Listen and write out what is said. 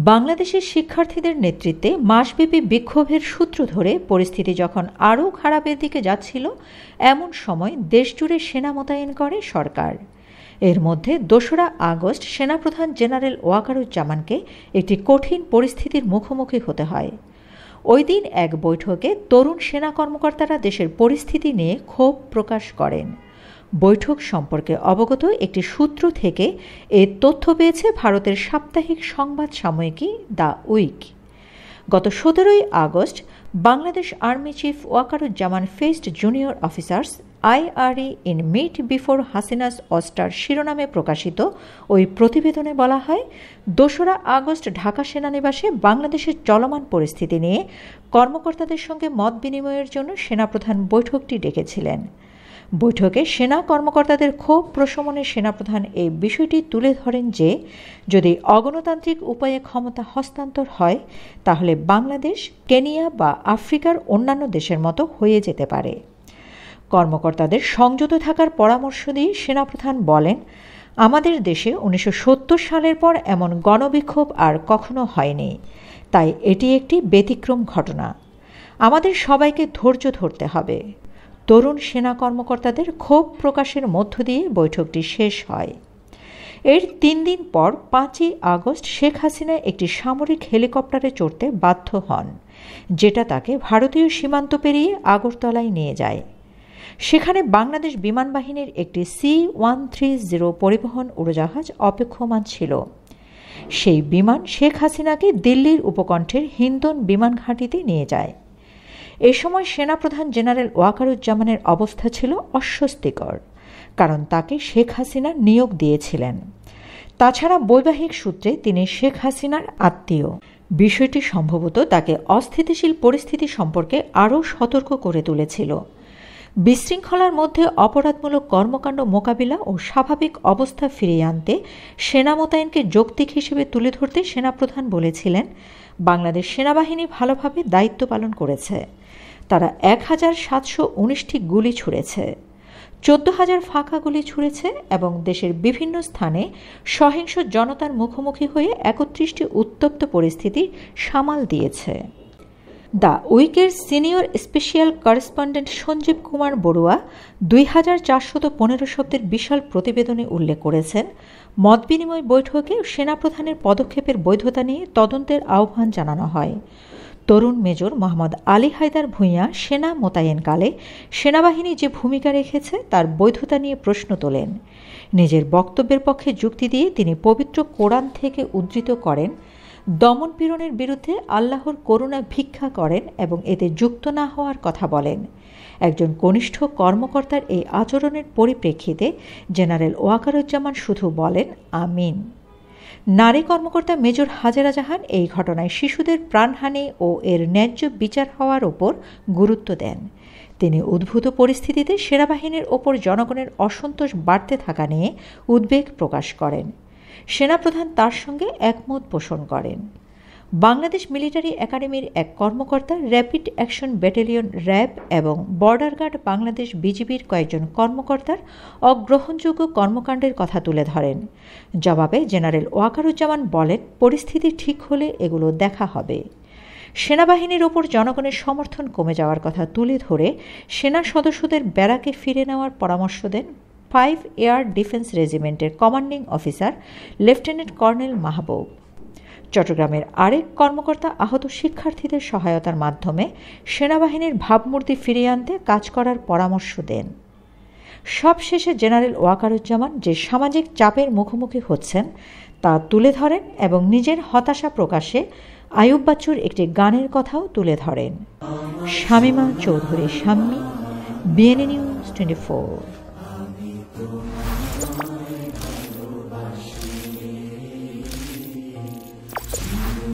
বাংলাদেশের শিক্ষার্থীদের নেতৃত্বে মাসব্যাপী বিক্ষোভের সূত্র ধরে পরিস্থিতি যখন আরও খারাপের দিকে যাচ্ছিল, এমন সময় দেশজুড়ে সেনা মোতায়েন করে সরকার। এর মধ্যে ২রা আগস্ট সেনাপ্রধান জেনারেল ওয়াকারুজ্জামানকে একটি কঠিন পরিস্থিতির মুখোমুখি হতে হয়। ওই দিন এক বৈঠকে তরুণ সেনা কর্মকর্তারা দেশের পরিস্থিতি নিয়ে ক্ষোভ প্রকাশ করেন। বৈঠক সম্পর্কে অবগত একটি সূত্র থেকে এ তথ্য পেয়েছে ভারতের সাপ্তাহিক সংবাদ সাময়িকী দ্য উইক। গত ১৭ই August Bangladesh army chief Wakeruzzaman faced junior officers IRE in meet before Hasina's ouster শিরোনামে প্রকাশিত ওই প্রতিবেদনে বলা হয়, ২রা আগস্ট ঢাকা সেনানিবাসে বাংলাদেশের চলমান পরিস্থিতি নিয়ে কর্মকর্তাদের সঙ্গে মত বিনিময়ের জন্য সেনাপ্রধান বৈঠকটি ডেকেছিলেন। বৈঠকে সেনা কর্মকর্তাদের ক্ষোভ প্রশমনে সেনাপ্রধান এই বিষয়টি তুলে ধরেন যে, যদি অগণতান্ত্রিক উপায়ে ক্ষমতা হস্তান্তর হয় তাহলে বাংলাদেশ কেনিয়া বা আফ্রিকার অন্যান্য দেশের মতো হয়ে যেতে পারে। কর্মকর্তাদের সংযত থাকার পরামর্শ দিয়ে সেনাপ্রধান বলেন, আমাদের দেশে ১৯৭০ সালের পর এমন গণবিক্ষোভ আর কখনো হয়নি, তাই এটি একটি ব্যতিক্রম ঘটনা। আমাদের সবাইকে ধৈর্য ধরতে হবে। তরুণ সেনা কর্মকর্তাদের ক্ষোভ প্রকাশের মধ্য দিয়ে বৈঠকটি শেষ হয়। এর ৩ দিন পর ৫ই আগস্ট শেখ হাসিনা একটি সামরিক হেলিকপ্টারে চড়তে বাধ্য হন, যেটা তাকে ভারতীয় সীমান্ত পেরিয়ে আগরতলায় নিয়ে যায়। সেখানে বাংলাদেশ বিমান বাহিনীর একটি C-130 পরিবহন উড়োজাহাজ অপেক্ষমান ছিল। সেই বিমান শেখ হাসিনাকে দিল্লির উপকণ্ঠের হিন্দন বিমান ঘাঁটিতে নিয়ে যায়। এ সময় সেনাপ্রধান জেনারেল ওয়াকারুজ্জামানের অবস্থা ছিল অস্বস্তিকর, কারণ তাকে শেখ হাসিনা নিয়োগ দিয়েছিলেন। তাছাড়া বৈবাহিক সূত্রে তিনি শেখ হাসিনার আত্মীয়। বিষয়টি সম্ভবত তাকে অস্থিতিশীল পরিস্থিতি সম্পর্কে আরও সতর্ক করে তুলেছিল। বিশৃঙ্খলার মধ্যে অপরাধমূলক কর্মকাণ্ড মোকাবিলা ও স্বাভাবিক অবস্থা ফিরিয়ে আনতে সেনা মোতায়েনকে যৌক্তিক হিসেবে তুলে ধরতে সেনাপ্রধান বলেছিলেন, বাংলাদেশ সেনাবাহিনী ভালোভাবে দায়িত্ব পালন করেছে। তারা ১,৭১৯টি গুলি ছুঁড়েছে, ১৪,০০০ ফাঁকা গুলি ছুঁড়েছে এবং দেশের বিভিন্ন স্থানে সহিংস জনতার মুখোমুখি হয়ে ৩১টি উত্তপ্ত পরিস্থিতি সামাল দিয়েছে। দ্য উইকের senior special correspondent Sanjib Kumar Barua ২,৪১৫ শব্দের বিশাল প্রতিবেদনে উল্লেখ করেছেন, মতবিনিময় বৈঠকে সেনাপ্রধানের পদক্ষেপের বৈধতা নিয়ে তদন্তের আহ্বান জানানো হয়। তরুণ মেজর মোহাম্মদ আলী হায়দার ভূঁইয়া সেনা মোতায়েনকালে সেনাবাহিনী যে ভূমিকা রেখেছে তার বৈধতা নিয়ে প্রশ্ন তোলেন। নিজের বক্তব্যের পক্ষে যুক্তি দিয়ে তিনি পবিত্র কোরআন থেকে উদ্ধৃত করেন, দমনপীড়নের বিরুদ্ধে আল্লাহর করুণা ভিক্ষা করেন এবং এতে যুক্ত না হওয়ার কথা বলেন। একজন কনিষ্ঠ কর্মকর্তার এই আচরণের পরিপ্রেক্ষিতে জেনারেল ওয়াকারুজ্জামান শুধু বলেন, আমিন। নারী কর্মকর্তা মেজর হাজেরা জাহান এই ঘটনায় শিশুদের প্রাণহানি ও এর ন্যায্য বিচার হওয়ার ওপর গুরুত্ব দেন। তিনি উদ্ভূত পরিস্থিতিতে সেনাবাহিনীর ওপর জনগণের অসন্তোষ বাড়তে থাকা নিয়ে উদ্বেগ প্রকাশ করেন। সেনাপ্রধান তার সঙ্গে একমত পোষণ করেন। বাংলাদেশ মিলিটারি একাডেমির এক কর্মকর্তা র্যাপিড অ্যাকশন ব্যাটালিয়ন র্যাব এবং বর্ডার গার্ড বাংলাদেশ বিজিবির কয়েকজন কর্মকর্তার অগ্রহণযোগ্য কর্মকাণ্ডের কথা তুলে ধরেন। জবাবে জেনারেল ওয়াকারুজ্জামান বলেন, পরিস্থিতি ঠিক হলে এগুলো দেখা হবে। সেনাবাহিনীর ওপর জনগণের সমর্থন কমে যাওয়ার কথা তুলে ধরে সেনা সদস্যদের ব্যারাকে ফিরে নেওয়ার পরামর্শ দেন 5 এয়ার ডিফেন্স রেজিমেন্টের commanding officer lieutenant colonel Mahbub. চট্টগ্রামের আরেক কর্মকর্তা আহত শিক্ষার্থীদের সহায়তার মাধ্যমে সেনাবাহিনীর ভাবমূর্তি ফিরিয়ে আনতে কাজ করার পরামর্শ দেন। সবশেষে জেনারেল ওয়াকারুজ্জামান যে সামাজিক চাপের মুখোমুখি হচ্ছেন তা তুলে ধরেন এবং নিজের হতাশা প্রকাশে আইয়ুব বাচ্চুর একটি গানের কথাও তুলে ধরেন। Shamima Chowdhury Shammi, BNN News 24।